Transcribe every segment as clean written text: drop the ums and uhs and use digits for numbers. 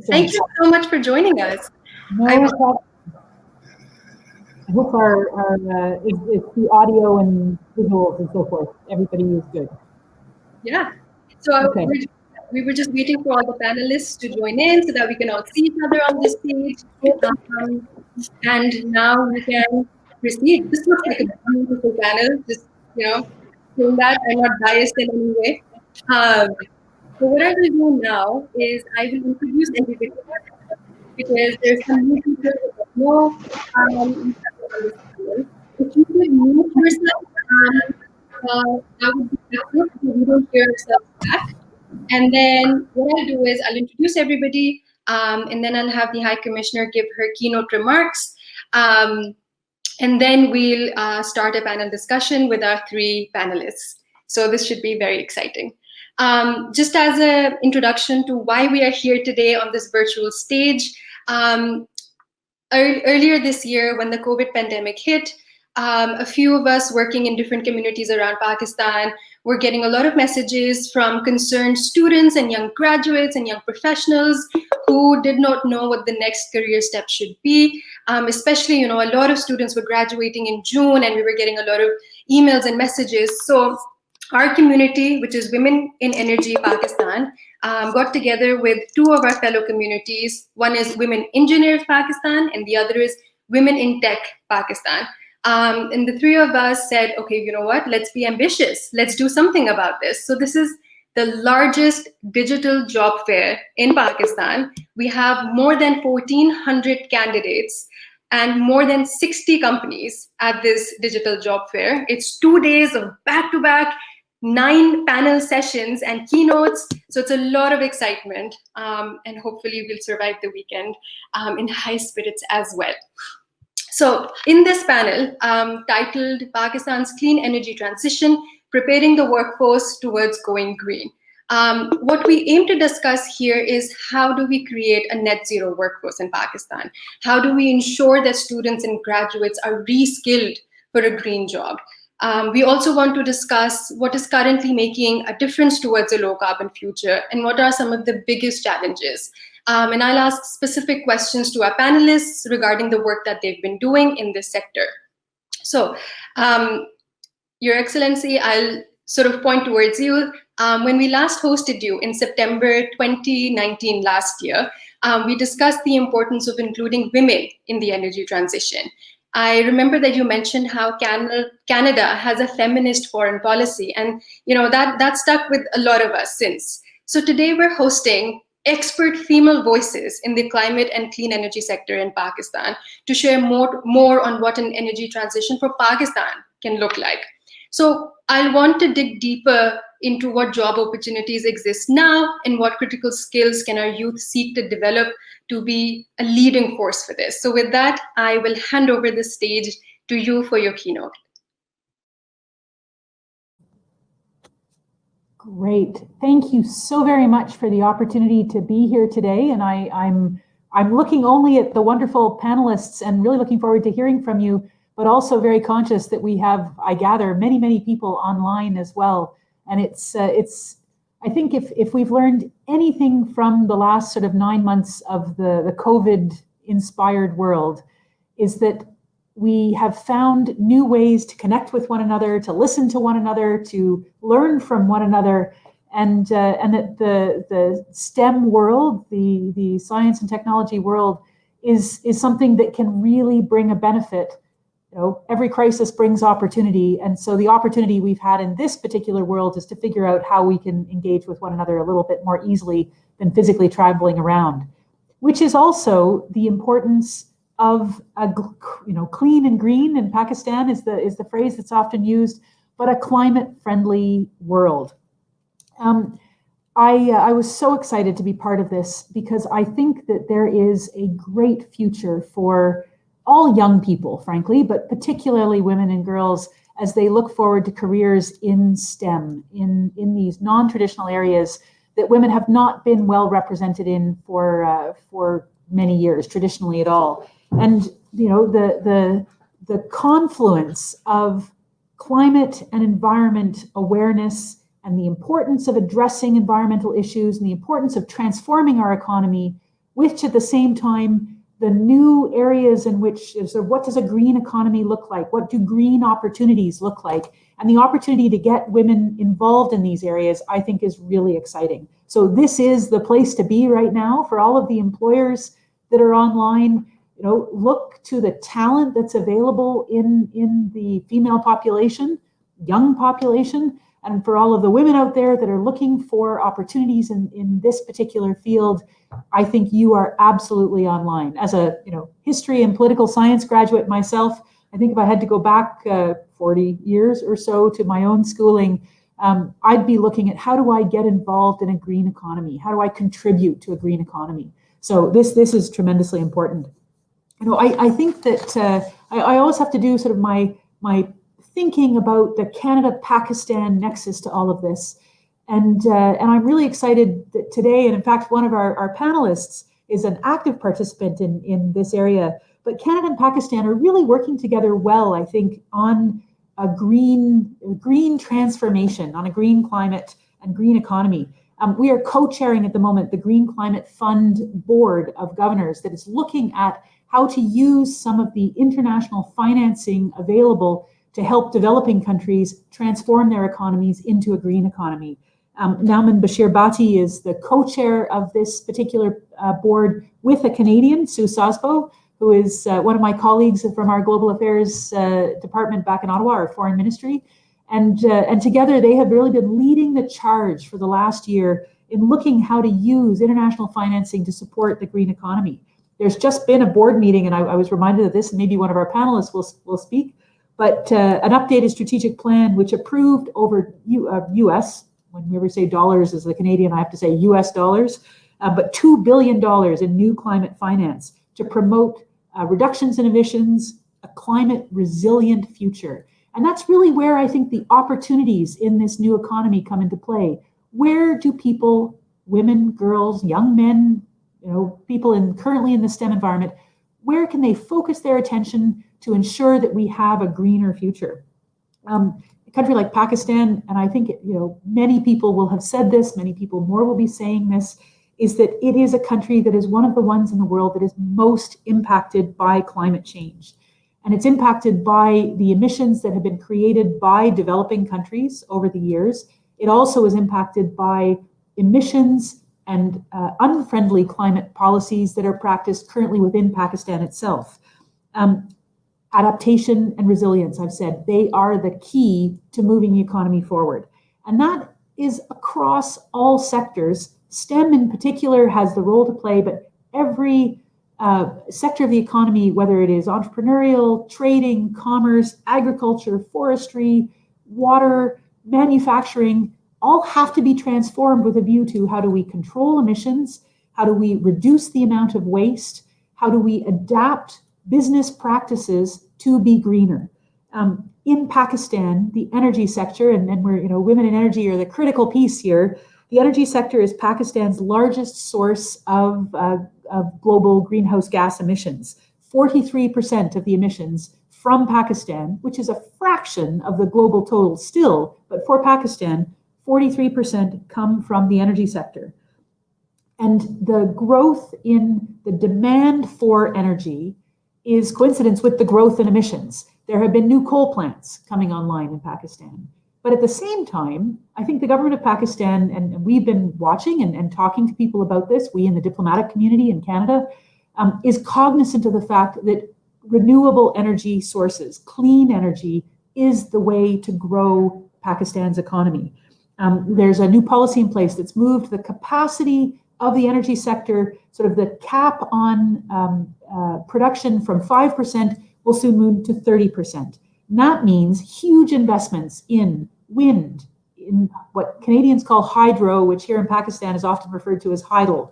Thank you so much for joining us. I hope if the audio and visuals and so forth, everybody is good. Yeah. So we were just waiting for all the panelists to join in so that we can all see each other on this stage. And now we can proceed. This looks like a beautiful panel. Just, saying that I'm not biased in any way. So what I will do now is I will introduce everybody because there's some new people who don't know. If you could mute yourself, that would be helpful because we don't hear ourselves back. And then what I'll do is I'll introduce everybody, and then I'll have the High Commissioner give her keynote remarks. And then we'll start a panel discussion with our 3 panelists. So this should be very exciting. Just as an introduction to why we are here today on this virtual stage, earlier this year when the COVID pandemic hit, a few of us working in different communities around Pakistan were getting a lot of messages from concerned students and young graduates and young professionals who did not know what the next career step should be. Especially, a lot of students were graduating in June and we were getting a lot of emails and messages. So our community, which is Women in Energy Pakistan, got together with 2 of our fellow communities. One is Women Engineers Pakistan and the other is Women in Tech Pakistan. And the 3 of us said, okay, you know what, let's be ambitious. Let's do something about this. So this is the largest digital job fair in Pakistan. We have more than 1,400 candidates and more than 60 companies at this digital job fair. It's 2 days of back-to-back 9 panel sessions and keynotes. So it's a lot of excitement, and hopefully we'll survive the weekend in high spirits as well. So in this panel, titled Pakistan's Clean Energy Transition, Preparing the Workforce Towards Going Green. What we aim to discuss here is how do we create a net zero workforce in Pakistan? How do we ensure that students and graduates are re-skilled for a green job? We also want to discuss what is currently making a difference towards a low carbon future and what are some of the biggest challenges. And I'll ask specific questions to our panelists regarding the work that they've been doing in this sector. So, Your Excellency, I'll sort of point towards you. When we last hosted you in September 2019 last year, we discussed the importance of including women in the energy transition. I remember that you mentioned how Canada has a feminist foreign policy, and that stuck with a lot of us since. So today we're hosting expert female voices in the climate and clean energy sector in Pakistan to share more on what an energy transition for Pakistan can look like. So I'll want to dig deeper into what job opportunities exist now and what critical skills can our youth seek to develop to be a leading force for this. So with that, I will hand over the stage to you for your keynote. Great. Thank you so very much for the opportunity to be here today. And I'm looking only at the wonderful panelists and really looking forward to hearing from you, but also very conscious that we have, I gather, many, many people online as well. And it's I think if we've learned anything from the last sort of 9 months of the COVID-inspired world, is that we have found new ways to connect with one another, to listen to one another, to learn from one another, and that the STEM world, the science and technology world, is something that can really bring a benefit. Every crisis brings opportunity, and so the opportunity we've had in this particular world is to figure out how we can engage with one another a little bit more easily than physically traveling around, which is also the importance of clean and green in Pakistan is the phrase that's often used, but a climate-friendly world. I was so excited to be part of this because I think that there is a great future for all young people, frankly, but particularly women and girls as they look forward to careers in STEM, in these non-traditional areas that women have not been well represented in for many years, traditionally at all. And the confluence of climate and environment awareness and the importance of addressing environmental issues and the importance of transforming our economy which at the same time, the new areas in which, so what does a green economy look like? What do green opportunities look like? And the opportunity to get women involved in these areas, I think, is really exciting. So this is the place to be right now for all of the employers that are online. Look to the talent that's available in the female population, young population, and for all of the women out there that are looking for opportunities in this particular field. I think you are absolutely online. As a history and political science graduate myself, I think if I had to go back 40 years or so to my own schooling, I'd be looking at how do I get involved in a green economy? How do I contribute to a green economy? So this is tremendously important. I think that I always have to do sort of my thinking about the Canada-Pakistan nexus to all of this. And I'm really excited that today, and in fact, one of our panelists is an active participant in this area, but Canada and Pakistan are really working together well, I think, on a green transformation, on a green climate and green economy. We are co-chairing at the moment the Green Climate Fund Board of Governors that is looking at how to use some of the international financing available to help developing countries transform their economies into a green economy. Nauman Bashir Bhatti is the co-chair of this particular board with a Canadian, Sue Sosbo, who is one of my colleagues from our Global Affairs department back in Ottawa, our Foreign Ministry. And together they have really been leading the charge for the last year in looking how to use international financing to support the green economy. There's just been a board meeting, and I was reminded of this, and maybe one of our panelists will speak, but an updated strategic plan which approved over US, when we ever say dollars as a Canadian, I have to say US dollars, but $2 billion in new climate finance to promote reductions in emissions, a climate resilient future. And that's really where I think the opportunities in this new economy come into play. Where do people, women, girls, young men, people currently in the STEM environment, where can they focus their attention to ensure that we have a greener future? A country like Pakistan, and I think many people will have said this, many people more will be saying this, is that it is a country that is one of the ones in the world that is most impacted by climate change. And it's impacted by the emissions that have been created by developing countries over the years. It also is impacted by emissions and unfriendly climate policies that are practiced currently within Pakistan itself. Adaptation and resilience, I've said, they are the key to moving the economy forward. And that is across all sectors. STEM in particular has the role to play, but every sector of the economy, whether it is entrepreneurial, trading, commerce, agriculture, forestry, water, manufacturing, all have to be transformed with a view to how do we control emissions, how do we reduce the amount of waste, how do we adapt business practices to be greener. In Pakistan, the energy sector, and we're, women in energy are the critical piece here. The energy sector is Pakistan's largest source of global greenhouse gas emissions. 43% of the emissions from Pakistan, which is a fraction of the global total still, but for Pakistan, 43% come from the energy sector. And the growth in the demand for energy is coincidence with the growth in emissions. There have been new coal plants coming online in Pakistan. But at the same time, I think the government of Pakistan, and we've been watching and talking to people about this, we in the diplomatic community in Canada, is cognizant of the fact that renewable energy sources, clean energy, is the way to grow Pakistan's economy. There's a new policy in place that's moved the capacity of the energy sector, sort of the cap on production from 5% will soon move to 30%. And that means huge investments in wind, in what Canadians call hydro, which here in Pakistan is often referred to as hydel.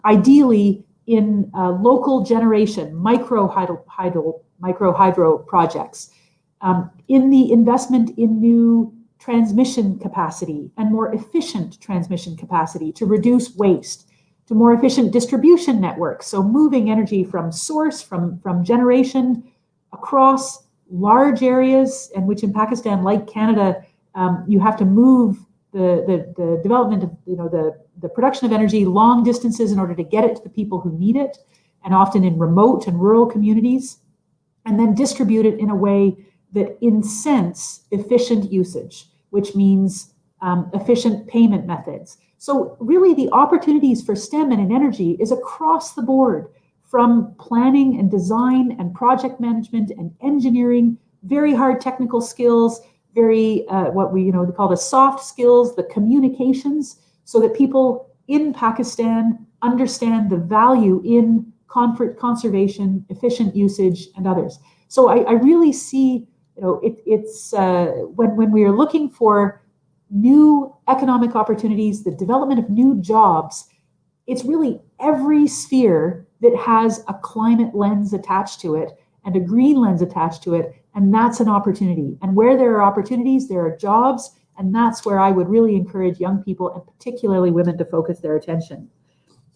Ideally in local generation, micro hydro projects, in the investment in new transmission capacity and more efficient transmission capacity to reduce waste, to more efficient distribution networks. So moving energy from source, from generation across large areas, and which in Pakistan, like Canada, you have to move the development of the production of energy long distances in order to get it to the people who need it, and often in remote and rural communities, and then distribute it in a way that incents efficient usage, which means efficient payment methods. So really the opportunities for STEM and in energy is across the board, from planning and design and project management and engineering, very hard technical skills, very what we call the soft skills, the communications, so that people in Pakistan understand the value in conservation, efficient usage, and others. So I really see, it's when we are looking for new economic opportunities, the development of new jobs, it's really every sphere that has a climate lens attached to it and a green lens attached to it, and that's an opportunity. And where there are opportunities, there are jobs, and that's where I would really encourage young people, and particularly women, to focus their attention.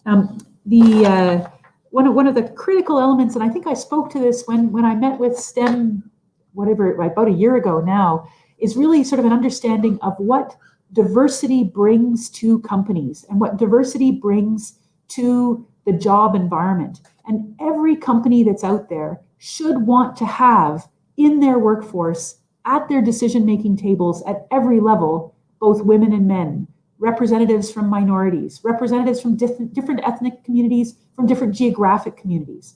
One of the critical elements, and I think I spoke to this when I met with STEM, about a year ago now, is really sort of an understanding of what diversity brings to companies and what diversity brings to the job environment. And every company that's out there should want to have in their workforce, at their decision-making tables at every level, both women and men, representatives from minorities, representatives from different ethnic communities, from different geographic communities.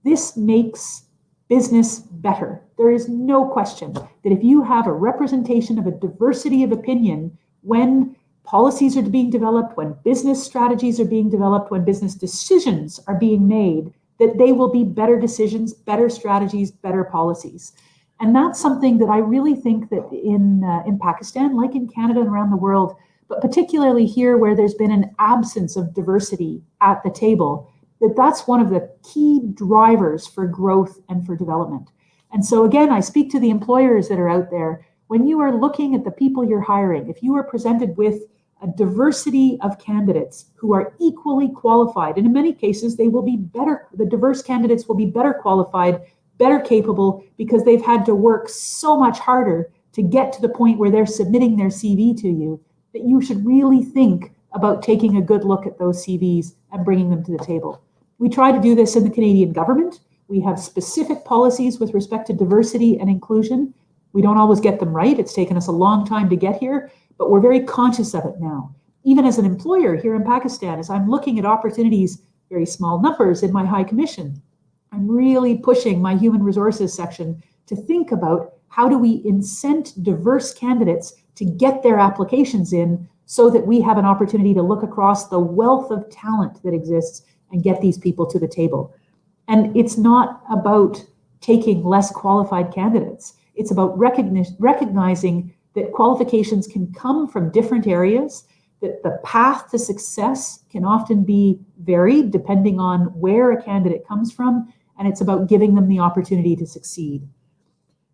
This makes business better. There is no question that if you have a representation of a diversity of opinion when policies are being developed, when business strategies are being developed, when business decisions are being made, that they will be better decisions, better strategies, better policies. And that's something that I really think that in Pakistan, like in Canada and around the world, but particularly here where there's been an absence of diversity at the table, that's one of the key drivers for growth and for development. And so again, I speak to the employers that are out there. When you are looking at the people you're hiring, if you are presented with a diversity of candidates who are equally qualified, and in many cases, they will be better, the diverse candidates will be better qualified, better capable, because they've had to work so much harder to get to the point where they're submitting their CV to you, that you should really think about taking a good look at those CVs and bringing them to the table. We try to do this in the Canadian government. We have specific policies with respect to diversity and inclusion. We don't always get them right. It's taken us a long time to get here, but we're very conscious of it now. Even as an employer here in Pakistan, as I'm looking at opportunities, very small numbers in my High Commission, I'm really pushing my human resources section to think about how do we incent diverse candidates to get their applications in so that we have an opportunity to look across the wealth of talent that exists and get these people to the table. And it's not about taking less qualified candidates. It's about recognizing that qualifications can come from different areas, that the path to success can often be varied depending on where a candidate comes from, and it's about giving them the opportunity to succeed.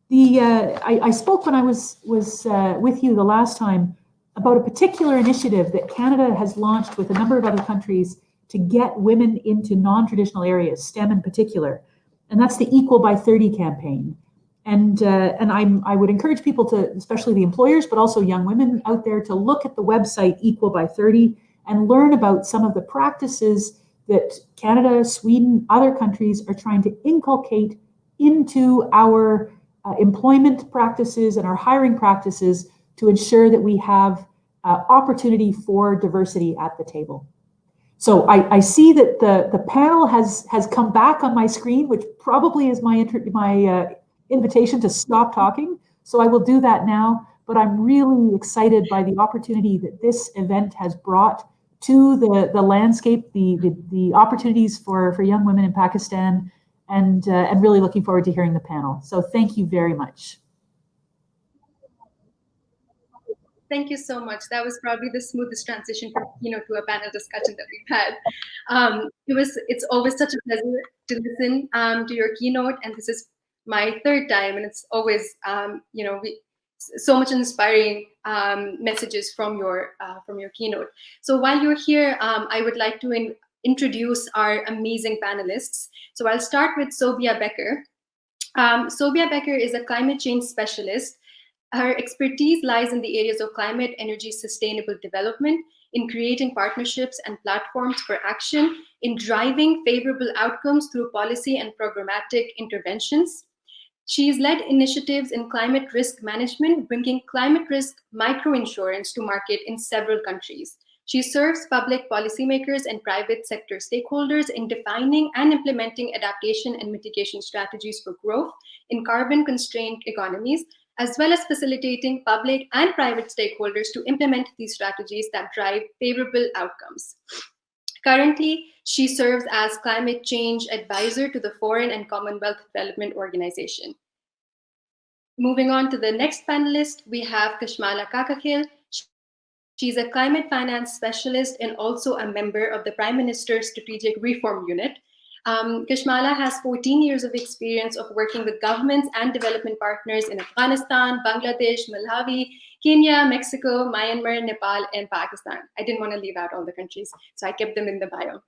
I spoke when I was with you the last time about a particular initiative that Canada has launched with a number of other countries to get women into non-traditional areas, STEM in particular, and that's the Equal by 30 campaign. And I would encourage people to, especially the employers, but also young women out there, to look at the website Equal by 30 and learn about some of the practices that Canada, Sweden, other countries are trying to inculcate into our employment practices and our hiring practices to ensure that we have opportunity for diversity at the table. So I see that the panel has come back on my screen, which probably is my invitation to stop talking. So I will do that now, but I'm really excited by the opportunity that this event has brought to the landscape, the opportunities for young women in Pakistan, and really looking forward to hearing the panel. So thank you very much. Thank you so much. That was probably the smoothest transition from Keynote to a panel discussion that we've had. It's always such a pleasure to listen to your Keynote, and this is my third time, and it's always so much inspiring messages from your Keynote. So while you're here, I would like to introduce our amazing panelists. So I'll start with Sobiah Becker. Sobiah Becker is a climate change specialist. Her expertise lies in the areas of climate, energy, sustainable development, in creating partnerships and platforms for action, in driving favorable outcomes through policy and programmatic interventions. She's led initiatives in climate risk management, bringing climate risk microinsurance to market in several countries. She serves public policymakers and private sector stakeholders in defining and implementing adaptation and mitigation strategies for growth in carbon-constrained economies, as well as facilitating public and private stakeholders to implement these strategies that drive favorable outcomes. Currently, she serves as climate change advisor to the Foreign and Commonwealth Development Organization. Moving on to the next panelist, we have Kashmala Kakakhel. She's a climate finance specialist and also a member of the Prime Minister's Strategic Reform Unit. Kashmala has 14 years of experience of working with governments and development partners in Afghanistan, Bangladesh, Malawi, Kenya, Mexico, Myanmar, Nepal, and Pakistan. I didn't want to leave out all the countries, so I kept them in the bio.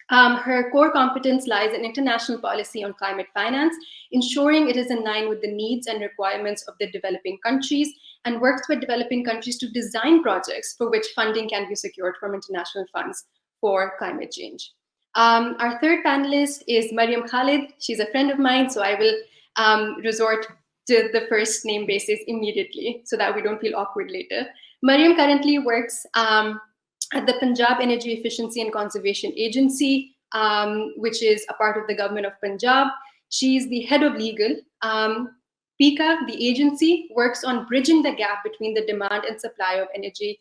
Her core competence lies in international policy on climate finance, ensuring it is in line with the needs and requirements of the developing countries, and works with developing countries to design projects for which funding can be secured from international funds for climate change. Our third panelist is Marium Khalid. She's a friend of mine, so I will resort to the first name basis immediately so that we don't feel awkward later. Marium currently works at the Punjab Energy Efficiency and Conservation Agency, which is a part of the government of Punjab. She's the head of legal. PICA, the agency, works on bridging the gap between the demand and supply of energy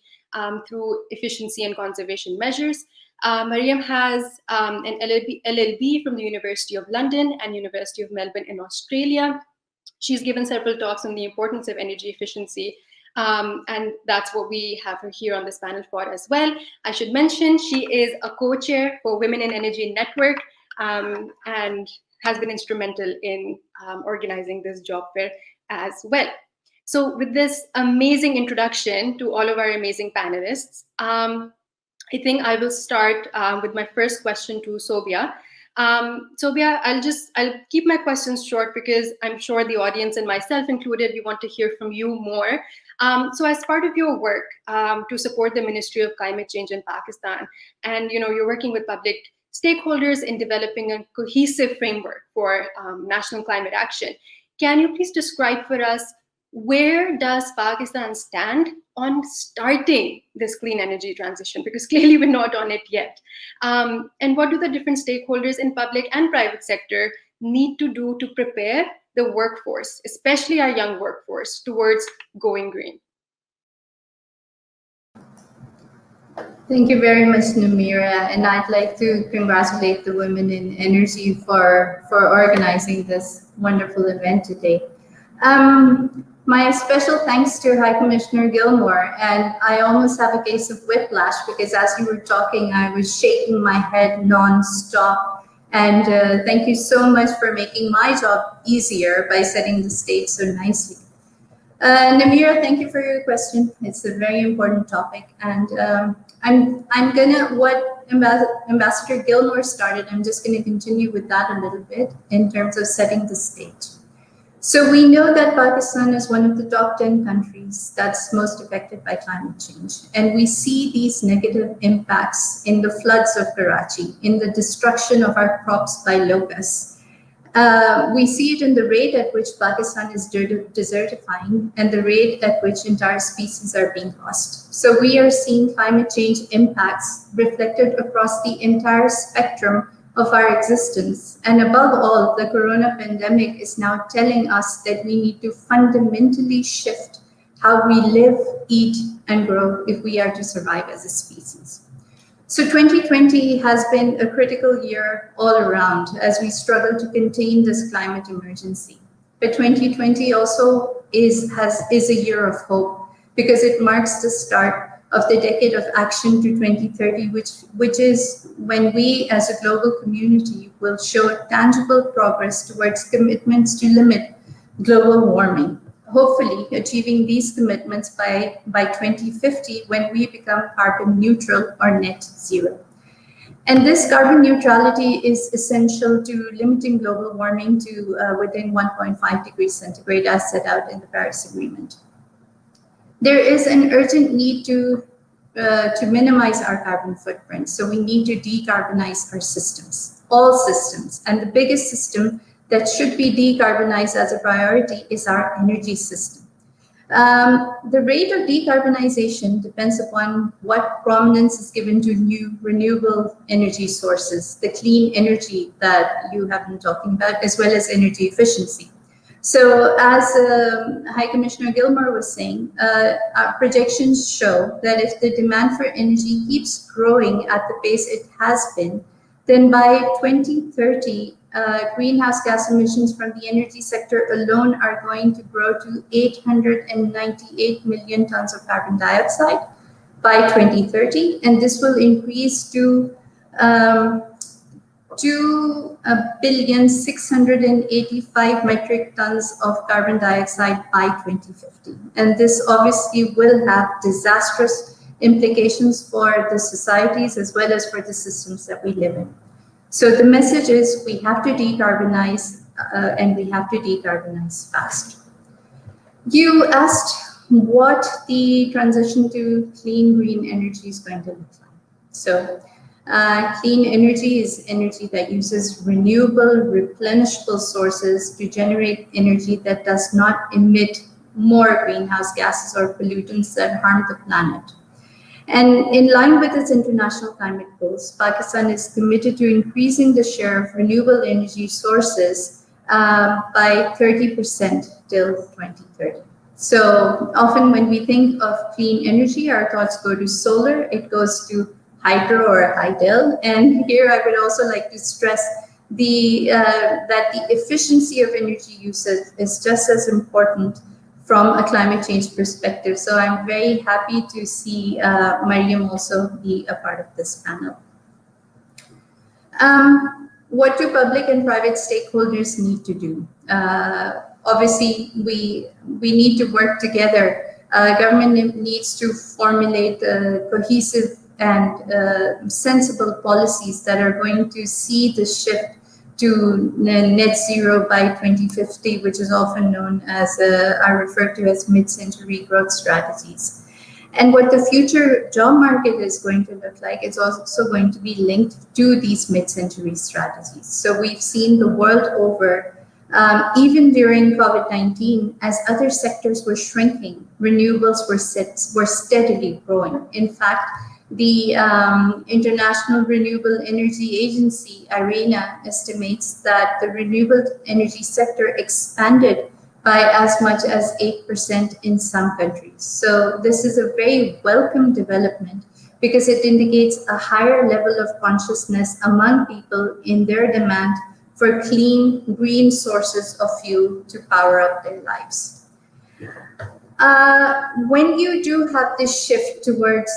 through efficiency and conservation measures. Marium has an LLB from the University of London and University of Melbourne in Australia. She's given several talks on the importance of energy efficiency, and that's what we have her here on this panel for as well. I should mention she is a co-chair for Women in Energy Network and has been instrumental in organizing this job fair as well. So with this amazing introduction to all of our amazing panelists, I think I will start with my first question to Sobiah. Sobiah, I'll keep my questions short because I'm sure the audience and myself included, we want to hear from you more. So as part of your work to support the Ministry of Climate Change in Pakistan, and you're working with public stakeholders in developing a cohesive framework for national climate action, can you please describe for us, where does Pakistan stand on starting this clean energy transition? Because clearly we're not on it yet. And what do the different stakeholders in public and private sector need to do to prepare the workforce, especially our young workforce, towards going green? Thank you very much, Nameerah, and I'd like to congratulate the Women in Energy for organizing this wonderful event today. My special thanks to High Commissioner Gilmour, and I almost have a case of whiplash because as you were talking, I was shaking my head non-stop. And thank you so much for making my job easier by setting the stage so nicely. Nameerah, thank you for your question. It's a very important topic, and I'm gonna, what Ambassador Gilmour started, I'm just gonna continue with that a little bit in terms of setting the stage. So we know that Pakistan is one of the top 10 countries that's most affected by climate change. And we see these negative impacts in the floods of Karachi, in the destruction of our crops by locusts. We see it in the rate at which Pakistan is desertifying and the rate at which entire species are being lost. So we are seeing climate change impacts reflected across the entire spectrum of our existence. And above all, the corona pandemic is now telling us that we need to fundamentally shift how we live, eat, and grow if we are to survive as a species. So 2020 has been a critical year all around as we struggle to contain this climate emergency. But 2020 also is a year of hope because it marks the start of the decade of action to 2030, which is when we as a global community will show tangible progress towards commitments to limit global warming, hopefully achieving these commitments by 2050 when we become carbon neutral or net zero. And this carbon neutrality is essential to limiting global warming to within 1.5 degrees centigrade as set out in the Paris Agreement. There is an urgent need to to minimize our carbon footprint. So we need to decarbonize our systems, all systems. And the biggest system that should be decarbonized as a priority is our energy system. The rate of decarbonization depends upon what prominence is given to new renewable energy sources, the clean energy that you have been talking about, as well as energy efficiency. So as High Commissioner Gilmour was saying, our projections show that if the demand for energy keeps growing at the pace it has been, then by 2030, greenhouse gas emissions from the energy sector alone are going to grow to 898 million tons of carbon dioxide by 2030, and this will increase to 2,685 metric tons of carbon dioxide by 2050. And this obviously will have disastrous implications for the societies as well as for the systems that we live in. So the message is we have to decarbonize and we have to decarbonize fast. You asked what the transition to clean green energy is going to look like. So clean energy is energy that uses renewable, replenishable sources to generate energy that does not emit more greenhouse gases or pollutants that harm the planet. And in line with its international climate goals, Pakistan is committed to increasing the share of renewable energy sources by 30% till 2030. So often when we think of clean energy, our thoughts go to solar, it goes to hydro or hydel. And here I would also like to stress that the efficiency of energy usage is just as important from a climate change perspective. So I'm very happy to see Marium also be a part of this panel. What do public and private stakeholders need to do? Obviously, we need to work together. Government needs to formulate cohesive and sensible policies that are going to see the shift to net zero by 2050, which is often known as, are referred to as mid-century growth strategies. And what the future job market is going to look like is also going to be linked to these mid-century strategies. So we've seen the world over, even during COVID-19, as other sectors were shrinking, renewables were steadily growing. In fact, the International Renewable Energy Agency, IRENA, estimates that the renewable energy sector expanded by as much as 8% in some countries. So this is a very welcome development because it indicates a higher level of consciousness among people in their demand for clean, green sources of fuel to power up their lives. When you do have this shift towards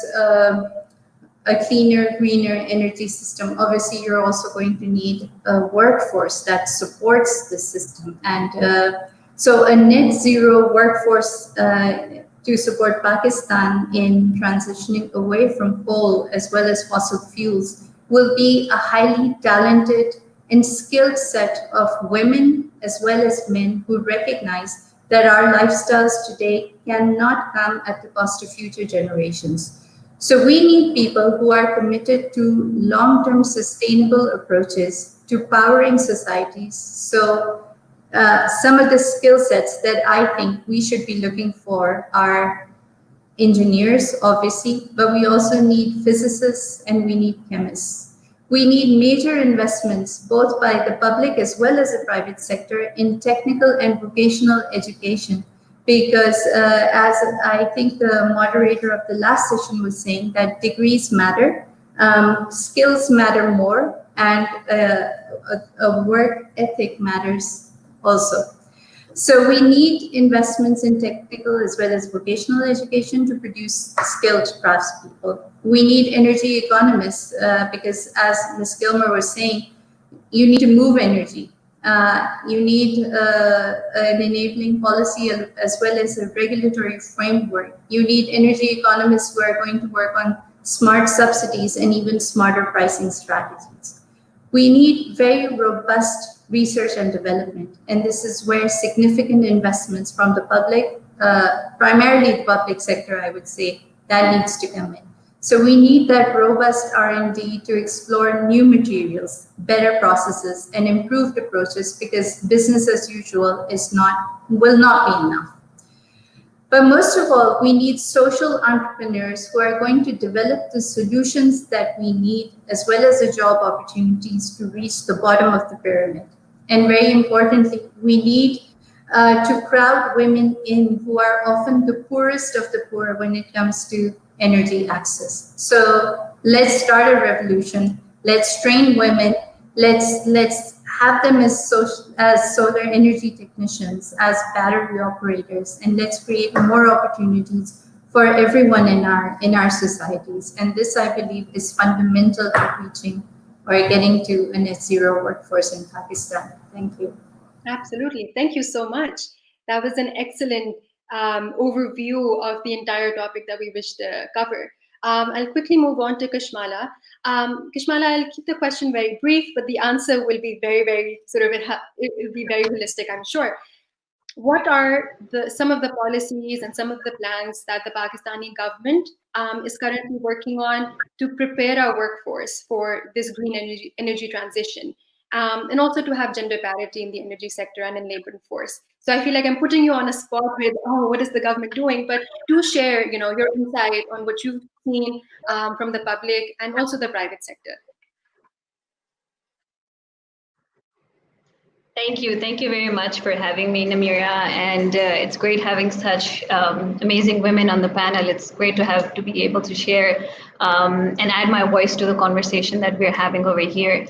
a cleaner, greener energy system, obviously you're also going to need a workforce that supports the system. And so a net zero workforce to support Pakistan in transitioning away from coal as well as fossil fuels will be a highly talented and skilled set of women as well as men who recognize that our lifestyles today cannot come at the cost of future generations. So we need people who are committed to long-term sustainable approaches to powering societies. So some of the skill sets that I think we should be looking for are engineers, obviously, but we also need physicists and we need chemists. We need major investments, both by the public as well as the private sector, in technical and vocational education. Because as I think the moderator of the last session was saying, that degrees matter, skills matter more, and a work ethic matters also. So we need investments in technical as well as vocational education to produce skilled craftspeople. We need energy economists because, as Ms. Gilmour was saying, you need to move energy. You need an enabling policy as well as a regulatory framework. You need energy economists who are going to work on smart subsidies and even smarter pricing strategies. We need very robust research and development, and this is where significant investments from the public, primarily the public sector, I would say, that needs to come in. So we need that robust R&D to explore new materials, better processes, and improved approaches, because business as usual will not be enough. But most of all, we need social entrepreneurs who are going to develop the solutions that we need, as well as the job opportunities to reach the bottom of the pyramid. And very importantly, we need to crowd women in who are often the poorest of the poor when it comes to energy access. So let's start a revolution. Let's train women. Let's have them as solar energy technicians, as battery operators, and let's create more opportunities for everyone in our societies. And this, I believe, is fundamental to reaching or getting to a net zero workforce in Pakistan. Thank you. Absolutely. Thank you so much. That was an excellent overview of the entire topic that we wish to cover. I'll quickly move on to Kashmala. Kashmala, I'll keep the question very brief, but the answer will be very, very it will be very holistic, I'm sure. What are some of the policies and some of the plans that the Pakistani government is currently working on to prepare our workforce for this green energy transition? And also to have gender parity in the energy sector and in labor force. So I feel like I'm putting you on a spot with, what is the government doing? But do share, your insight on what you've seen from the public and also the private sector. Thank you. Thank you very much for having me, Nameerah. And it's great having such amazing women on the panel. It's great to be able to share and add my voice to the conversation that we're having over here.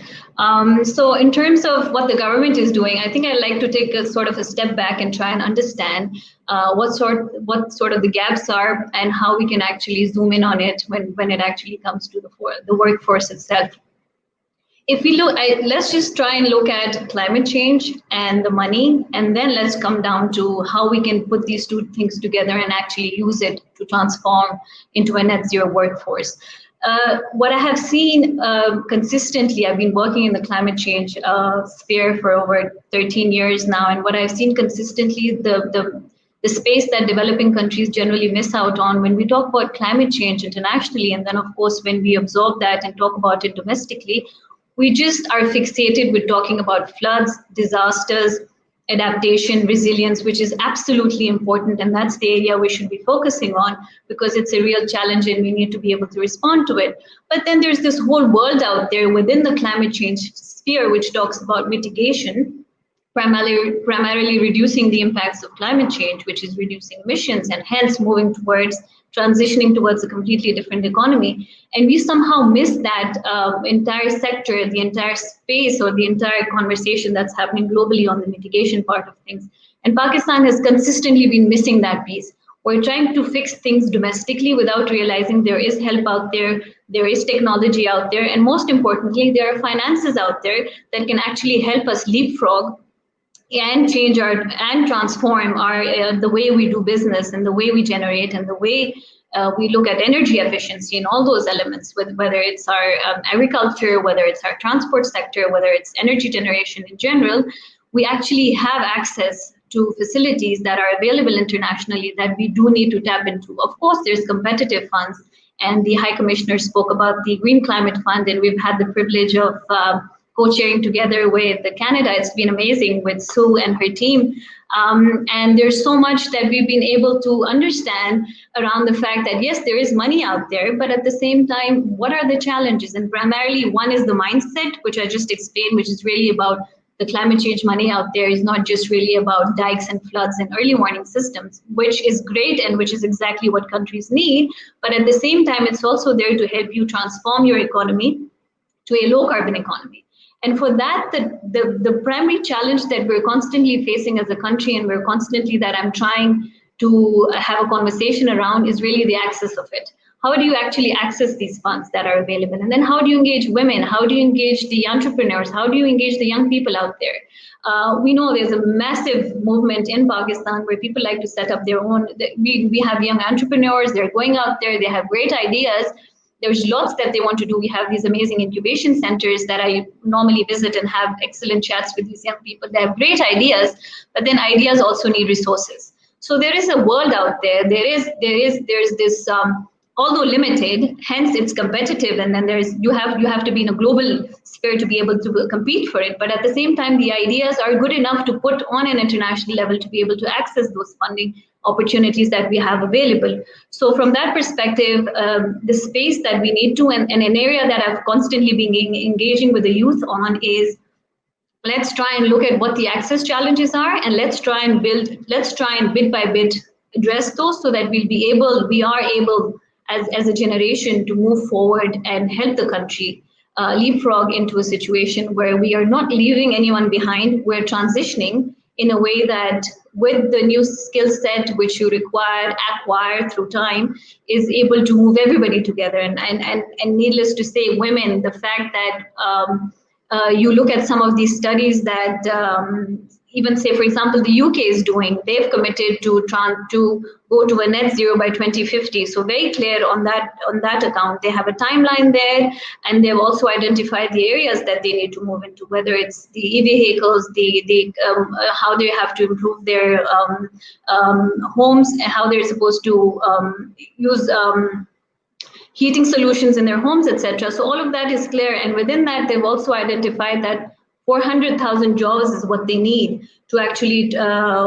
So in terms of what the government is doing, I think I'd like to take a sort of a step back and try and understand what sort of the gaps are and how we can actually zoom in on it when it actually comes to the workforce itself. If we look, let's just try and look at climate change and the money, and then let's come down to how we can put these two things together and actually use it to transform into a net zero workforce. What I have seen consistently, I've been working in the climate change sphere for over 13 years now, and what I've seen consistently, the space that developing countries generally miss out on when we talk about climate change internationally, and then of course when we absorb that and talk about it domestically, we just are fixated with talking about floods, disasters, adaptation, resilience, which is absolutely important. And that's the area we should be focusing on because it's a real challenge and we need to be able to respond to it. But then there's this whole world out there within the climate change sphere, which talks about mitigation, primarily reducing the impacts of climate change, which is reducing emissions and hence moving towards transitioning towards a completely different economy. And we somehow miss that entire sector, the entire space or the entire conversation that's happening globally on the mitigation part of things. And Pakistan has consistently been missing that piece. We're trying to fix things domestically without realizing there is help out there, there is technology out there, and most importantly, there are finances out there that can actually help us leapfrog and change and transform the way we do business and the way we generate and the way we look at energy efficiency and all those elements, whether it's our agriculture, whether it's our transport sector, whether it's energy generation in general. We actually have access to facilities that are available internationally that we do need to tap into. Of course, there's competitive funds, and the High Commissioner spoke about the Green Climate Fund, and we've had the privilege of co-chairing together with Canada. It's been amazing with Sue and her team. And there's so much that we've been able to understand around the fact that, yes, there is money out there, but at the same time, what are the challenges? And primarily, one is the mindset, which I just explained, which is really about the climate change money out there is not just really about dikes and floods and early warning systems, which is great and which is exactly what countries need. But at the same time, it's also there to help you transform your economy to a low carbon economy. And for that, the primary challenge that we're constantly facing as a country, and we're constantly that I'm trying to have a conversation around, is really the access of it. How do you actually access these funds that are available? And then how do you engage women? How do you engage the entrepreneurs? How do you engage the young people out there? We know there's a massive movement in Pakistan where people like to set up their own. We have young entrepreneurs, they're going out there, they have great ideas. There's lots that they want to do. We have these amazing incubation centers that I normally visit and have excellent chats with these young people. They have great ideas, but then ideas also need resources. So there is a world out there. There's this although limited, hence it's competitive, and then you have to be in a global sphere to be able to compete for it. But at the same time, the ideas are good enough to put on an international level to be able to access those funding opportunities that we have available. So from that perspective, the space that we need to, and an area that I've constantly been engaging with the youth on is, let's try and look at what the access challenges are, and let's try and bit by bit address those, so that we are able as a generation to move forward and help the country leapfrog into a situation where we are not leaving anyone behind. We're transitioning in a way that, with the new skill set which you acquire through time, is able to move everybody together. And needless to say, women, the fact that you look at some of these studies that even, say, for example, the UK is doing, they've committed to go to a net zero by 2050. So very clear on that account. They have a timeline there, and they've also identified the areas that they need to move into, whether it's the e-vehicles, how they have to improve their homes, and how they're supposed to use heating solutions in their homes, etc. So all of that is clear. And within that, they've also identified that 400,000 jobs is what they need to actually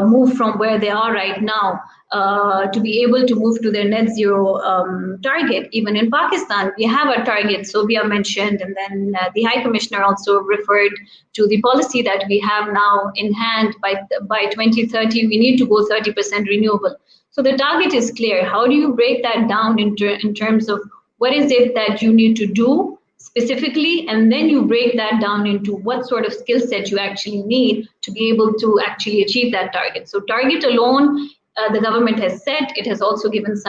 move from where they are right now to be able to move to their net zero target. Even in Pakistan, we have a target, Sobiah mentioned, and then the High Commissioner also referred to the policy that we have now in hand. By 2030, we need to go 30% renewable. So the target is clear. How do you break that down in terms of what is it that you need to do specifically, and then you break that down into what sort of skill set you actually need to be able to actually achieve that target. So target alone, the government has set. It has also given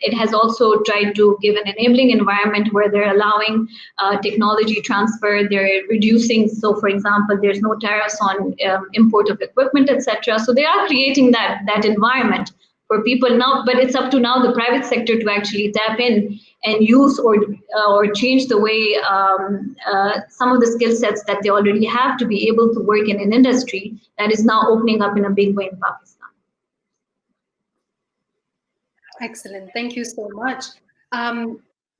it has also tried to give an enabling environment where they're allowing technology transfer. They're reducing. So, for example, there's no tariffs on import of equipment, etc. So they are creating that environment for people now. But it's up to now the private sector to actually tap in and use or change the way some of the skill sets that they already have to be able to work in an industry that is now opening up in a big way in Pakistan. Excellent. Thank you so much.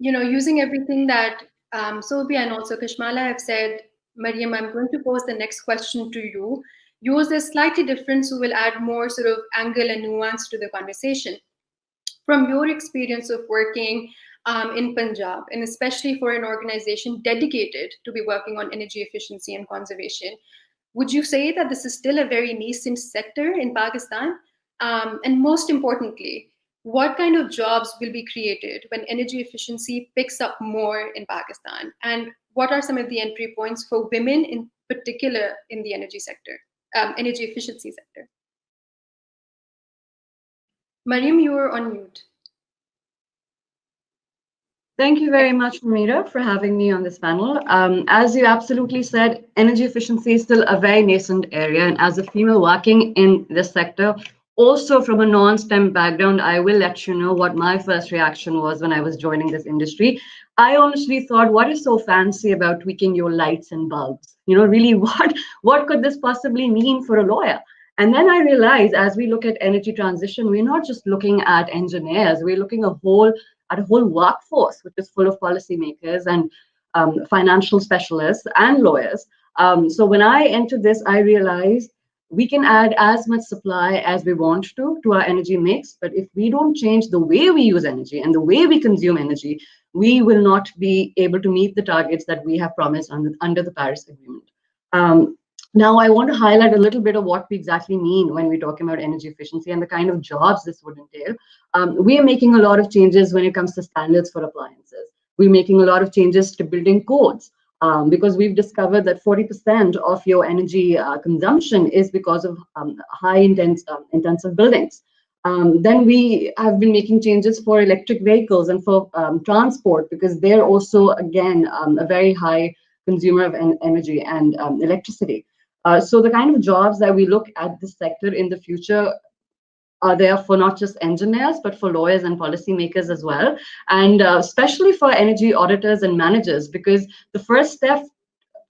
Using everything that Sobiah and also Kashmala have said, Marium, I'm going to pose the next question to you. Yours is slightly different, so we'll add more sort of angle and nuance to the conversation. From your experience of working in Punjab, and especially for an organization dedicated to be working on energy efficiency and conservation, would you say that this is still a very nascent sector in Pakistan? And most importantly, what kind of jobs will be created when energy efficiency picks up more in Pakistan? And what are some of the entry points for women in particular in the energy sector, energy efficiency sector? Marium, you are on mute. Thank you very much, Nameerah, for having me on this panel. As you absolutely said, energy efficiency is still a very nascent area. And as a female working in this sector, also from a non-STEM background, I will let you know what my first reaction was when I was joining this industry. I honestly thought, what is so fancy about tweaking your lights and bulbs? Really, what could this possibly mean for a lawyer? And then I realized, as we look at energy transition, we're not just looking at engineers, we're looking at a whole workforce, which is full of policymakers and financial specialists and lawyers. So when I entered this, I realized we can add as much supply as we want to our energy mix, but if we don't change the way we use energy and the way we consume energy, we will not be able to meet the targets that we have promised under the Paris Agreement. Now, I want to highlight a little bit of what we exactly mean when we're talking about energy efficiency and the kind of jobs this would entail. We are making a lot of changes when it comes to standards for appliances. We're making a lot of changes to building codes. Because we've discovered that 40% of your energy consumption is because of intensive buildings. Then we have been making changes for electric vehicles and for transport, because they're also, again, a very high consumer of energy and electricity. So the kind of jobs that we look at this sector in the future are there for not just engineers, but for lawyers and policymakers as well. And especially for energy auditors and managers, because the first step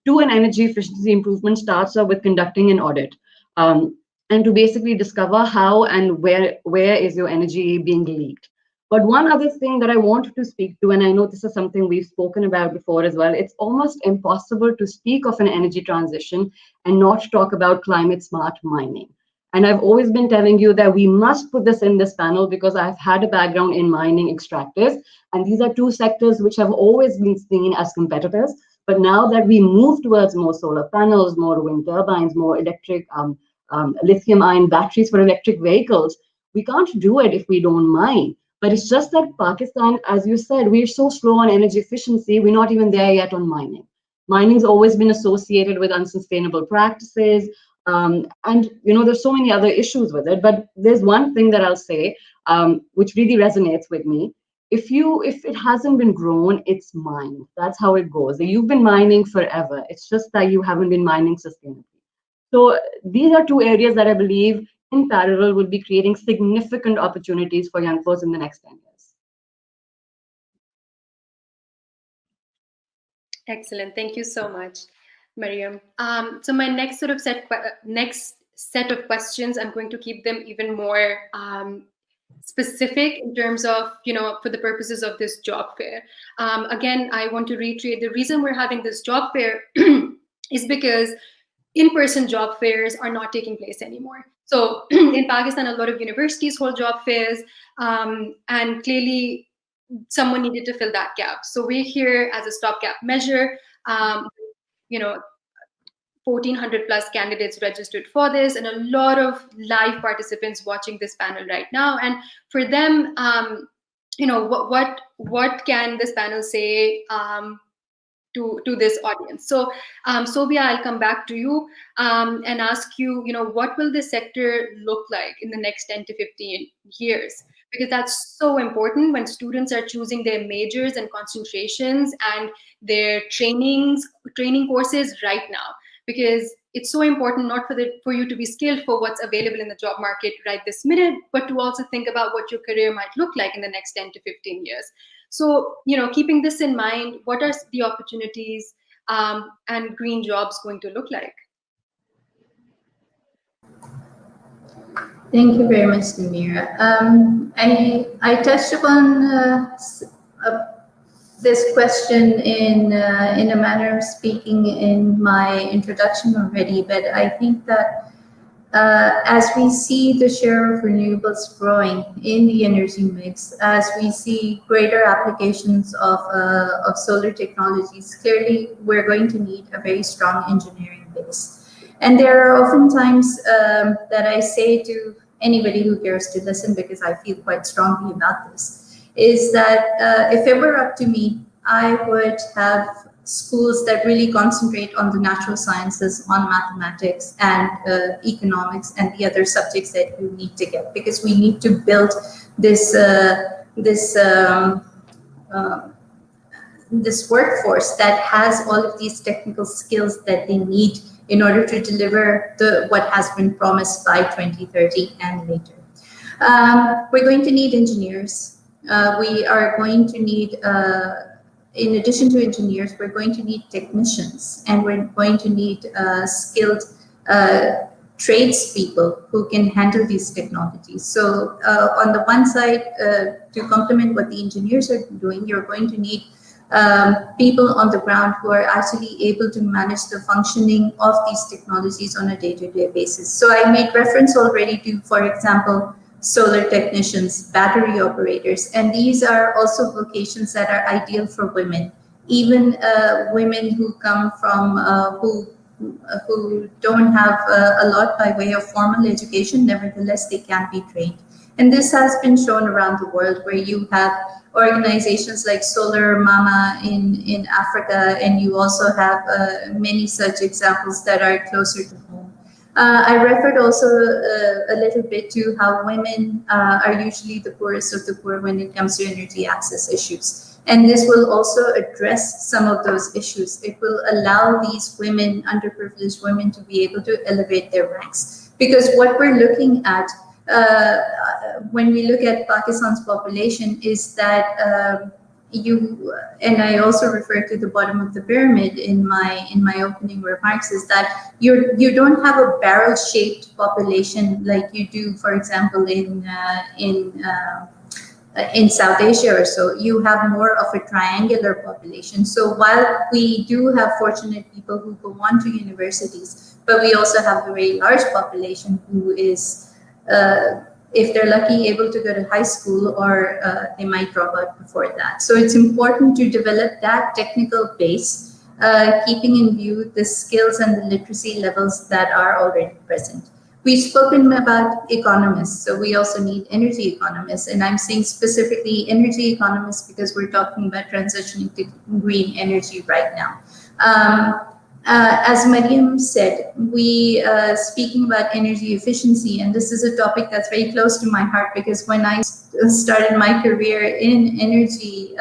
to an energy efficiency improvement starts off with conducting an audit. And to basically discover how and where is your energy being leaked. But one other thing that I wanted to speak to, and I know this is something we've spoken about before as well, it's almost impossible to speak of an energy transition and not talk about climate smart mining. And I've always been telling you that we must put this in this panel because I've had a background in mining extractives, and these are two sectors which have always been seen as competitors. But now that we move towards more solar panels, more wind turbines, more electric lithium-ion batteries for electric vehicles, we can't do it if we don't mine. But it's just that Pakistan, as you said, we're so slow on energy efficiency, we're not even there yet on mining. Mining's always been associated with unsustainable practices, and there's so many other issues with it. But there's one thing that I'll say, which really resonates with me. If it hasn't been grown, it's mined. That's how it goes. You've been mining forever. It's just that you haven't been mining sustainably. So these are two areas that I believe in parallel will be creating significant opportunities for young folks in the next 10 years. Excellent. Thank you so much, Marium. So my next set of questions, I'm going to keep them even more specific in terms of, for the purposes of this job fair. Again, I want to reiterate the reason we're having this job fair is because in-person job fairs are not taking place anymore. So in Pakistan, a lot of universities hold job fairs, and clearly someone needed to fill that gap. So we're here as a stopgap measure. 1,400 plus candidates registered for this, and a lot of live participants watching this panel right now. And for them, what can this panel say to this audience? So Sobiah, I'll come back to you and ask you, what will this sector look like in the next 10 to 15 years? Because that's so important when students are choosing their majors and concentrations and their training courses right now. Because it's so important not for you to be skilled for what's available in the job market right this minute, but to also think about what your career might look like in the next 10 to 15 years. So, keeping this in mind, what are the opportunities and green jobs going to look like? Thank you very much, Nameerah. I touched upon this question in a manner of speaking in my introduction already, but I think that as we see the share of renewables growing in the energy mix, as we see greater applications of solar technologies, clearly we're going to need a very strong engineering base. And there are often times that I say to anybody who cares to listen, because I feel quite strongly about this, is that if it were up to me, I would have schools that really concentrate on the natural sciences, on mathematics and economics and the other subjects that you need to get, because we need to build this workforce that has all of these technical skills that they need in order to deliver what has been promised by 2030 and later. We're going to need engineers. We are going to need, in addition to engineers, we're going to need technicians, and we're going to need skilled tradespeople who can handle these technologies. So on the one side, to complement what the engineers are doing, you're going to need people on the ground who are actually able to manage the functioning of these technologies on a day-to-day basis. So I made reference already to, for example, solar technicians, battery operators, and these are also vocations that are ideal for women. Even women who come from, who don't have a lot by way of formal education, nevertheless, they can be trained. And this has been shown around the world, where you have organizations like Solar Mama in Africa, and you also have many such examples that are closer to home. I referred also a little bit to how women are usually the poorest of the poor when it comes to energy access issues. And this will also address some of those issues. It will allow these women, underprivileged women, to be able to elevate their ranks. Because what we're looking at when we look at Pakistan's population is that and I also refer to the bottom of the pyramid in my opening remarks, is that you don't have a barrel-shaped population like you do, for example, in in South Asia or so, you have more of a triangular population. So while we do have fortunate people who go on to universities, but we also have a very large population who is, if they're lucky, able to go to high school, or they might drop out before that. So it's important to develop that technical base, keeping in view the skills and the literacy levels that are already present. We've spoken about economists, so we also need energy economists, and I'm saying specifically energy economists because we're talking about transitioning to green energy right now. As Marium said, we speaking about energy efficiency, and this is a topic that's very close to my heart because when I started my career in energy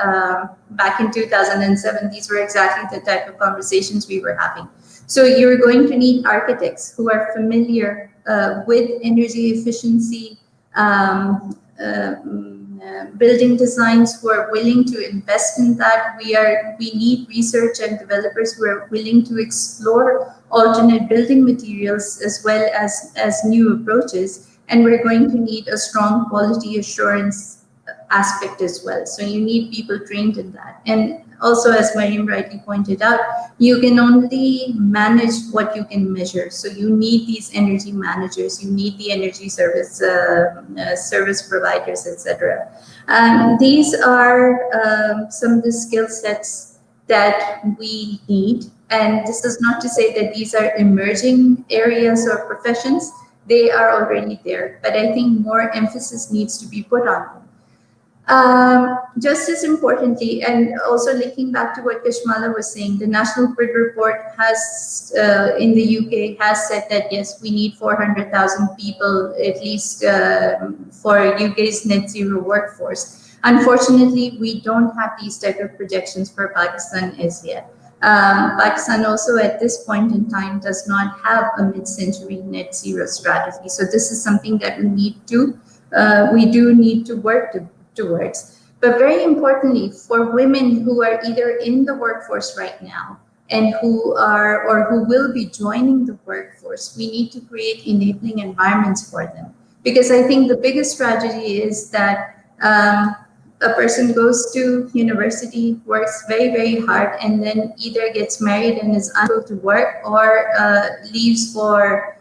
back in 2007, these were exactly the type of conversations we were having. So you're going to need architects who are familiar with energy efficiency, building designs, who are willing to invest in that. We need research and developers who are willing to explore alternate building materials as well as new approaches. And we're going to need a strong quality assurance aspect as well. So you need people trained in that. And also, as Marium rightly pointed out, you can only manage what you can measure. So you need these energy managers, you need the energy service providers, etc. These are some of the skill sets that we need. And this is not to say that these are emerging areas or professions. They are already there, but I think more emphasis needs to be put on them. Just as importantly, and also linking back to what Kashmala was saying, the National Grid Report has, in the UK, has said that yes, we need 400,000 people at least for UK's net zero workforce. Unfortunately, we don't have these type of projections for Pakistan as yet. Pakistan also at this point in time does not have a mid-century net zero strategy. So this is something that we do need to work towards. But very importantly, for women who are either in the workforce right now and who are or who will be joining the workforce, we need to create enabling environments for them. Because I think the biggest tragedy is that a person goes to university, works very, very hard, and then either gets married and is unable to work, or leaves for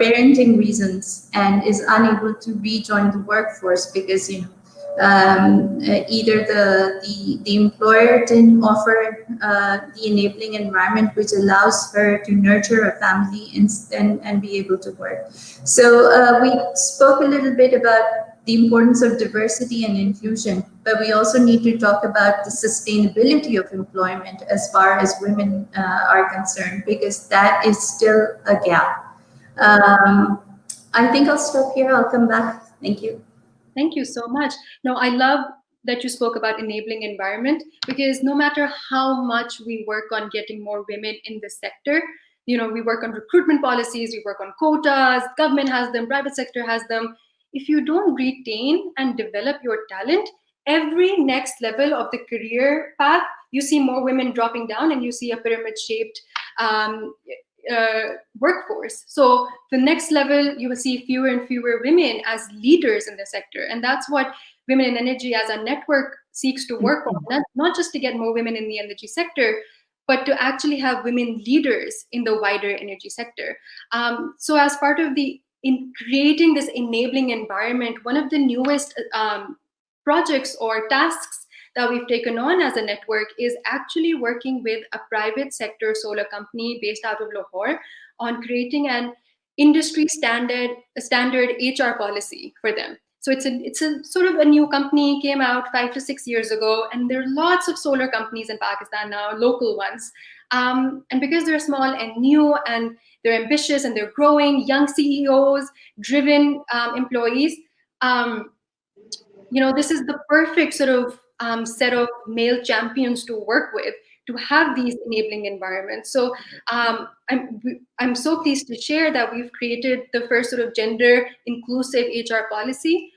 parenting reasons and is unable to rejoin the workforce because either the employer didn't offer the enabling environment which allows her to nurture a family and be able to work. So we spoke a little bit about the importance of diversity and inclusion, but we also need to talk about the sustainability of employment as far as women are concerned, because that is still a gap. I think I'll stop here. I'll come back. Thank you. Thank you so much. No, I love that you spoke about enabling environment, because no matter how much we work on getting more women in the sector, we work on recruitment policies, we work on quotas, government has them, private sector has them. If you don't retain and develop your talent, every next level of the career path, you see more women dropping down and you see a pyramid-shaped workforce. So the next level, you will see fewer and fewer women as leaders in the sector. And that's what Women in Energy as a network seeks to work on, not just to get more women in the energy sector, but to actually have women leaders in the wider energy sector. So as part of in creating this enabling environment, one of the newest projects or tasks that we've taken on as a network is actually working with a private sector solar company based out of Lahore on creating an industry standard HR policy for them. So it's a sort of a new company, came out 5 to 6 years ago, and there are lots of solar companies in Pakistan now, local ones. And because they're small and new and they're ambitious and they're growing, young CEOs, driven employees, this is the perfect sort of set of male champions to work with to have these enabling environments. So I'm so pleased to share that we've created the first sort of gender inclusive HR policy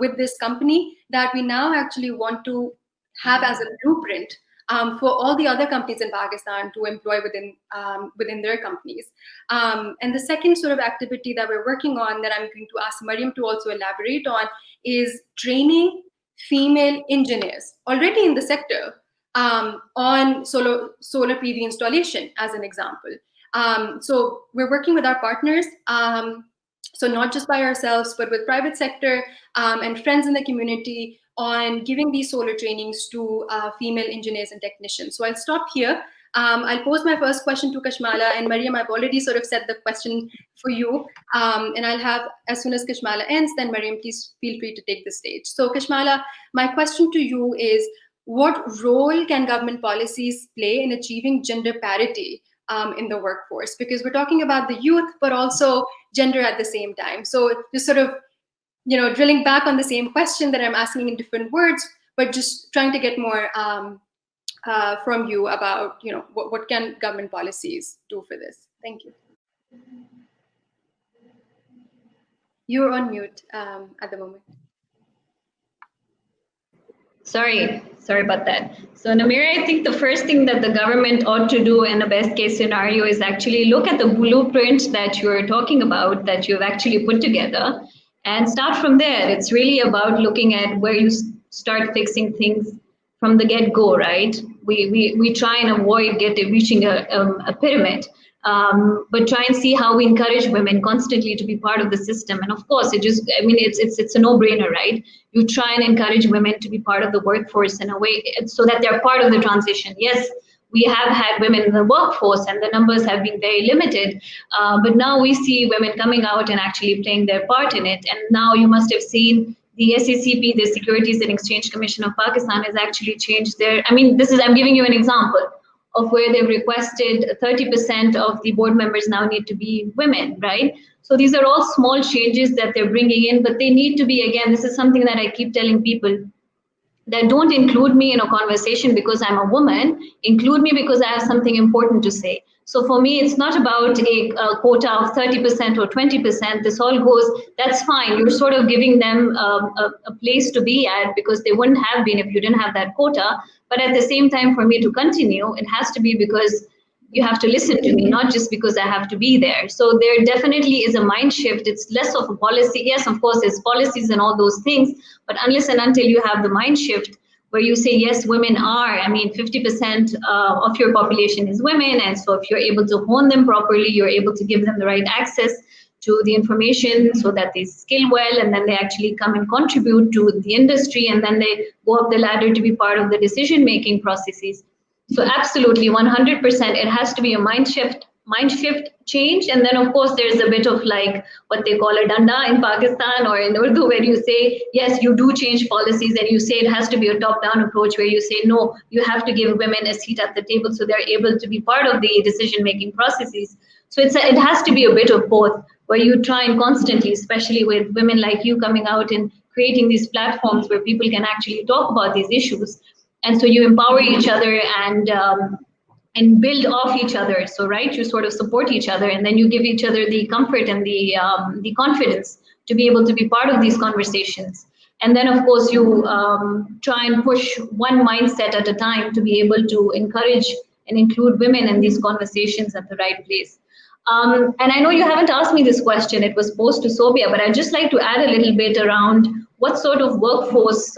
with this company that we now actually want to have as a blueprint for all the other companies in Pakistan to employ within their companies. And the second sort of activity that we're working on that I'm going to ask Marium to also elaborate on is training female engineers already in the sector on solar PV installation, as an example. So we're working with our partners, so not just by ourselves, but with private sector and friends in the community on giving these solar trainings to female engineers and technicians. So I'll stop here. I'll pose my first question to Kashmala, and Marium, I've already sort of set the question for you. And I'll have, as soon as Kashmala ends, then Marium, please feel free to take the stage. So Kashmala, my question to you is, what role can government policies play in achieving gender parity in the workforce? Because we're talking about the youth, but also gender at the same time. So just sort of, drilling back on the same question that I'm asking in different words, but just trying to get more from you about, what can government policies do for this? Thank you. You're on mute at the moment. Sorry about that. So Nameerah, I think the first thing that the government ought to do in a best case scenario is actually look at the blueprint that you're talking about, that you've actually put together, and start from there. It's really about looking at where you start fixing things from the get-go, right? We try and avoid reaching a pyramid. But try and see how we encourage women constantly to be part of the system. And of course, it's a no-brainer, right? You try and encourage women to be part of the workforce in a way so that they're part of the transition. Yes, we have had women in the workforce and the numbers have been very limited, but now we see women coming out and actually playing their part in it. And now you must have seen the SECP, the Securities and Exchange Commission of Pakistan, has actually changed their, I'm giving you an example of where they've requested 30% of the board members now need to be women, right? So these are all small changes that they're bringing in, but they need to be, again, this is something that I keep telling people, that don't include me in a conversation because I'm a woman, include me because I have something important to say. So for me, it's not about a quota of 30% or 20%. This all goes, that's fine. You're sort of giving them a place to be at because they wouldn't have been if you didn't have that quota. But at the same time, for me to continue, it has to be because you have to listen to me, not just because I have to be there. So there definitely is a mind shift. It's less of a policy. Yes, of course, there's policies and all those things, but unless and until you have the mind shift where you say, yes, women are, 50% of your population is women. And so if you're able to hone them properly, you're able to give them the right access to the information so that they skill well, and then they actually come and contribute to the industry, and then they go up the ladder to be part of the decision-making processes. So absolutely, 100%, it has to be a mind shift change. And then of course, there's a bit of like what they call a danda in Pakistan or in Urdu, where you say, yes, you do change policies, and you say it has to be a top-down approach where you say, no, you have to give women a seat at the table so they're able to be part of the decision-making processes. So it has to be a bit of both, where you try and constantly, especially with women like you coming out and creating these platforms where people can actually talk about these issues. And so you empower each other and build off each other. So, right, you sort of support each other, and then you give each other the comfort and the confidence to be able to be part of these conversations. And then, of course, you try and push one mindset at a time to be able to encourage and include women in these conversations at the right place. And I know you haven't asked me this question, it was posed to Sobiah, but I'd just like to add a little bit around what sort of workforce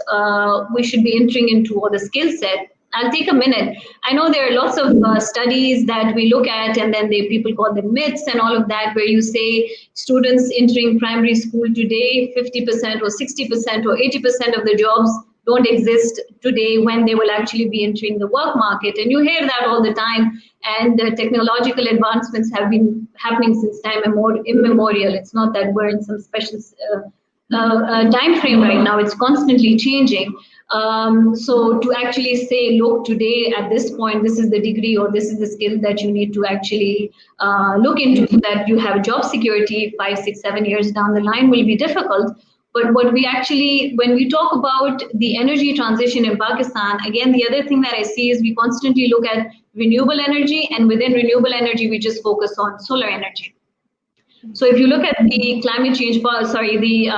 we should be entering into, or the skill set. I'll take a minute. I know there are lots of studies that we look at, and then people call them myths and all of that, where you say students entering primary school today, 50% or 60% or 80% of the jobs don't exist today when they will actually be entering the work market. And you hear that all the time. And technological advancements have been happening since time immemorial. It's not that we're in some special time frame right now. It's constantly changing. So to actually say, look, today at this point, this is the degree or this is the skill that you need to actually look into so that you have job security 5, 6, 7 years down the line will be difficult. But what we actually, when we talk about the energy transition in Pakistan, again, the other thing that I see is we constantly look at renewable energy, and within renewable energy, we just focus on solar energy. So if you look at the climate change, policy,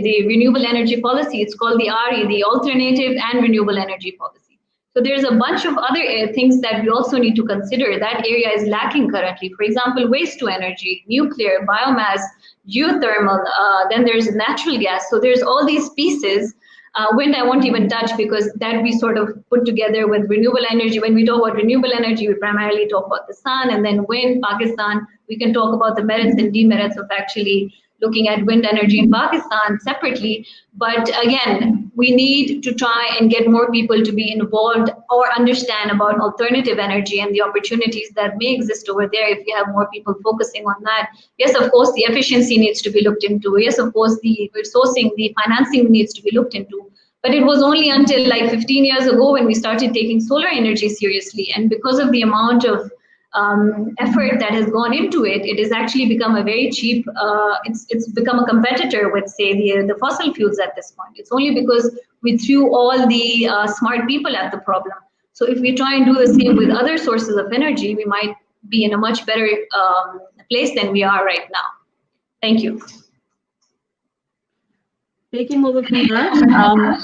the renewable energy policy, it's called the RE, the Alternative and Renewable Energy Policy. So there's a bunch of other things that we also need to consider. That area is lacking currently. For example, waste to energy, nuclear, biomass, geothermal, then there's natural gas. So there's all these pieces. Wind I won't even touch because that we sort of put together with renewable energy. When we talk about renewable energy, we primarily talk about the sun, and then wind, Pakistan. We can talk about the merits and demerits of actually looking at wind energy in Pakistan separately. But again, we need to try and get more people to be involved or understand about alternative energy and the opportunities that may exist over there if we have more people focusing on that. Yes, of course, the efficiency needs to be looked into. Yes, of course, the resourcing, the financing needs to be looked into. But it was only until like 15 years ago when we started taking solar energy seriously. And because of the amount of effort that has gone into it, it has actually become a very cheap, it's become a competitor with, say, the fossil fuels at this point. It's only because we threw all the smart people at the problem. So if we try and do the same with other sources of energy, we might be in a much better place than we are right now. Thank you. Taking over from that,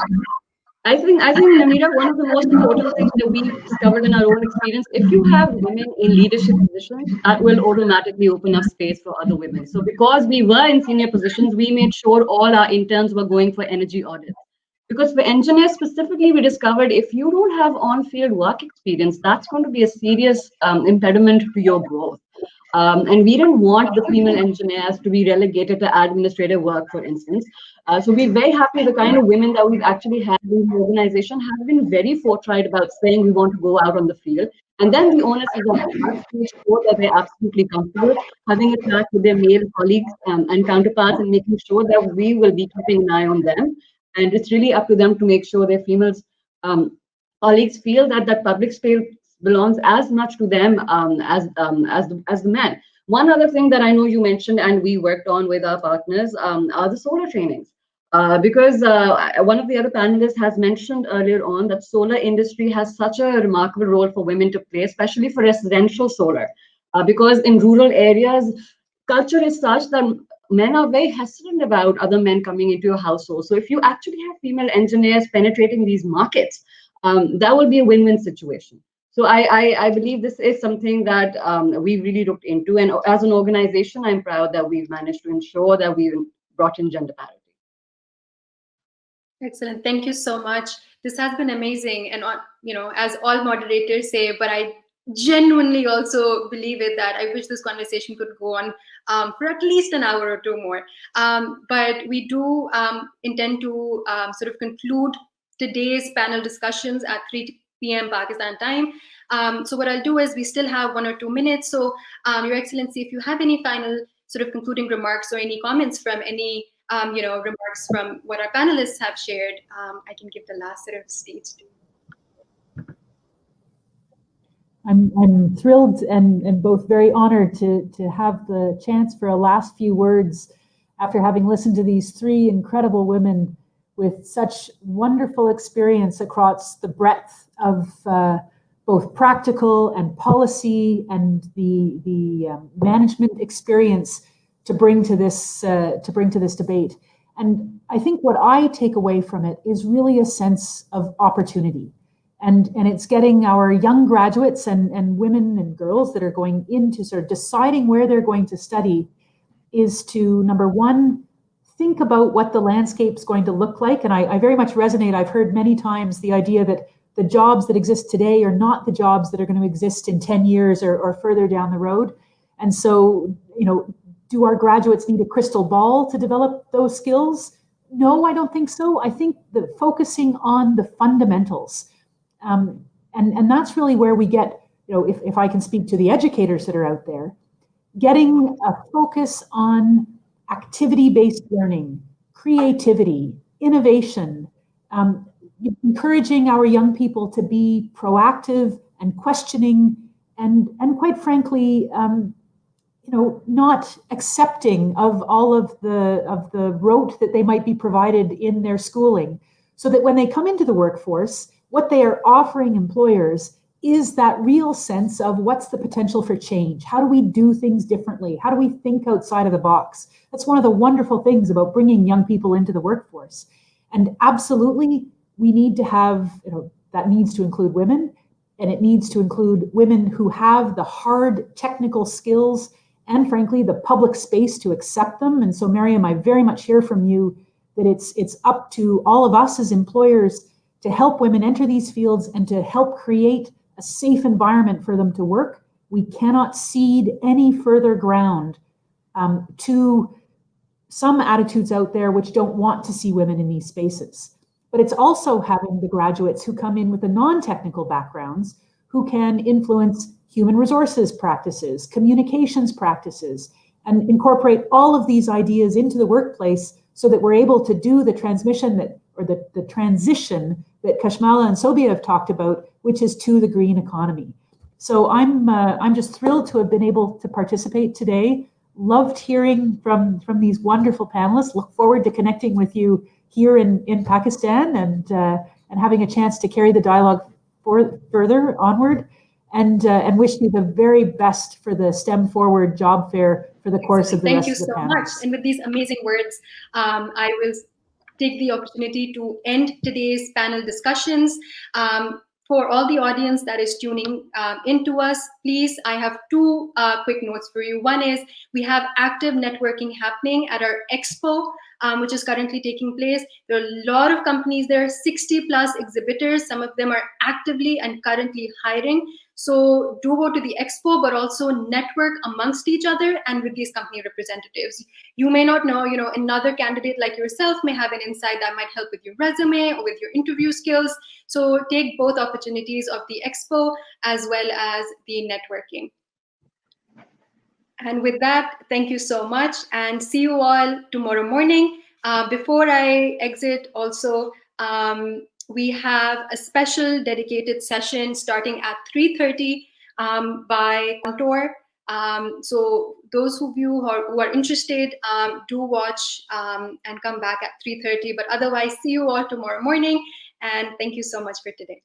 I think, Nameerah, one of the most important things that we discovered in our own experience, if you have women in leadership positions, that will automatically open up space for other women. So because we were in senior positions, we made sure all our interns were going for energy audits. Because for engineers specifically, we discovered if you don't have on-field work experience, that's going to be a serious impediment to your growth. And we didn't want the female engineers to be relegated to administrative work, for instance. So we're very happy the kind of women that we've actually had in the organization have been very forthright about saying we want to go out on the field. And then the onus is on us to make sure that they're absolutely comfortable having a chat with their male colleagues and counterparts and making sure that we will be keeping an eye on them. And it's really up to them to make sure their female colleagues feel that that public space belongs as much to them as the men. One other thing that I know you mentioned and we worked on with our partners are the solar trainings. Because one of the other panelists has mentioned earlier on that solar industry has such a remarkable role for women to play, especially for residential solar. Because in rural areas, culture is such that men are very hesitant about other men coming into your household. So if you actually have female engineers penetrating these markets, that will be a win-win situation. So I believe this is something that we really looked into. And as an organization, I'm proud that we've managed to ensure that we've brought in gender parity. Excellent. Thank you so much. This has been amazing. And, as all moderators say, but I genuinely also believe it that I wish this conversation could go on for at least an hour or two more. But we do intend to sort of conclude today's panel discussions at 3 p.m. Pakistan time. So what I'll do is we still have 1 or 2 minutes. So Your Excellency, if you have any final sort of concluding remarks or any comments from any remarks from what our panelists have shared, I can give the last sort of stage to. I'm thrilled and both very honored to have the chance for a last few words after having listened to these 3 incredible women with such wonderful experience across the breadth of both practical and policy and the management experience to bring to this debate. And I think what I take away from it is really a sense of opportunity. And it's getting our young graduates and women and girls that are going into sort of deciding where they're going to study is to, number one, think about what the landscape's going to look like. And I very much resonate. I've heard many times the idea that the jobs that exist today are not the jobs that are going to exist in 10 years or further down the road. And so, do our graduates need a crystal ball to develop those skills? No, I don't think so. I think that focusing on the fundamentals, and that's really where we get, if I can speak to the educators that are out there, getting a focus on activity-based learning, creativity, innovation, encouraging our young people to be proactive and questioning and quite frankly, not accepting of all of the rote that they might be provided in their schooling, so that when they come into the workforce, what they are offering employers is that real sense of what's the potential for change? How do we do things differently? How do we think outside of the box? That's one of the wonderful things about bringing young people into the workforce. And absolutely, we need to have, that needs to include women, and it needs to include women who have the hard technical skills and frankly, the public space to accept them. And so Marium, I very much hear from you that it's up to all of us as employers to help women enter these fields and to help create a safe environment for them to work. We cannot cede any further ground to some attitudes out there which don't want to see women in these spaces. But it's also having the graduates who come in with the non-technical backgrounds who can influence human resources practices, communications practices, and incorporate all of these ideas into the workplace so that we're able to do the transmission the transition that Kashmala and Sobiah have talked about, which is to the green economy. So I'm just thrilled to have been able to participate today. Loved hearing from these wonderful panelists. Look forward to connecting with you here in Pakistan and having a chance to carry the dialogue further onward. And wish you the very best for the STEM Forward job fair for the course of the rest of the panel. Thank you so much. And with these amazing words, I will take the opportunity to end today's panel discussions. For all the audience that is tuning into us, please, I have two quick notes for you. One is we have active networking happening at our expo, which is currently taking place. There are a lot of companies there, 60 plus exhibitors. Some of them are actively and currently hiring. So do go to the expo, but also network amongst each other and with these company representatives. You may not know, another candidate like yourself may have an insight that might help with your resume or with your interview skills. So take both opportunities of the expo as well as the networking. And with that, thank you so much and see you all tomorrow morning. Before I exit also, we have a special dedicated session starting at 3:30 by Contour. So those of you who are interested, do watch and come back at 3:30. But otherwise, see you all tomorrow morning. And thank you so much for today.